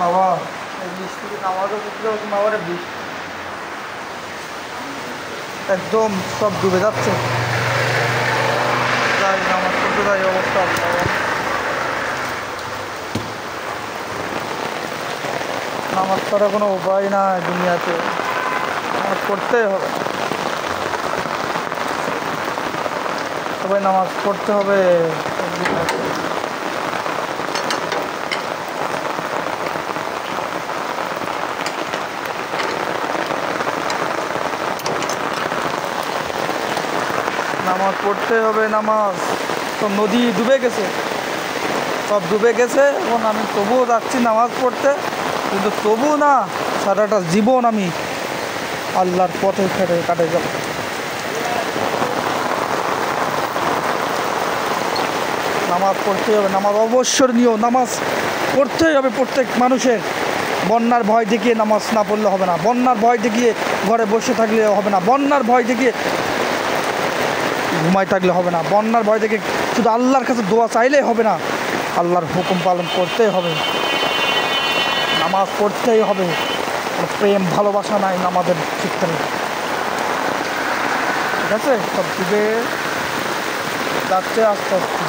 বাবা এই বৃষ্টিতে নামাজও করতে হচ্ছে বাবারে, বৃষ্টি একদম সব ডুবে যাচ্ছে। যাই নামাজ পড়তে যাই, অবস্থা বাবা, নামাজ ছাড়া কোনো উপায় না দুনিয়াতে, নামাজ পড়তেই হবে, সবাই নামাজ পড়তে হবে। নামাজ পড়তে হবে, নামাজ। তো নদী ডুবে গেছে, সব ডুবে গেছে, এখন আমি তবুও যাচ্ছি নামাজ পড়তে, কিন্তু তবু না, সারাটা জীবন আমি আল্লাহর পথে কাটে যাব। নামাজ পড়তে হবে, নামাজ অবসরণীয়, নামাজ পড়তেই হবে প্রত্যেক মানুষের। বন্যার ভয় দেখিয়ে নামাজ না পড়লে হবে না, বন্যার ভয় দেখিয়ে ঘরে বসে থাকলে হবে না, বন্যার ভয় দেখিয়ে ঘুমায় থাকলে হবে না, বন্যার ভয় থেকে শুধু আল্লাহর কাছে দোয়া চাইলেই হবে না, আল্লাহর হুকুম পালন করতেই হবে, নামাজ পড়তেই হবে। প্রেম ভালোবাসা নাই নামাজের ক্ষেত্রে, ঠিক আছে? সব ডুবে যাচ্ছে আস্তে আস্তে।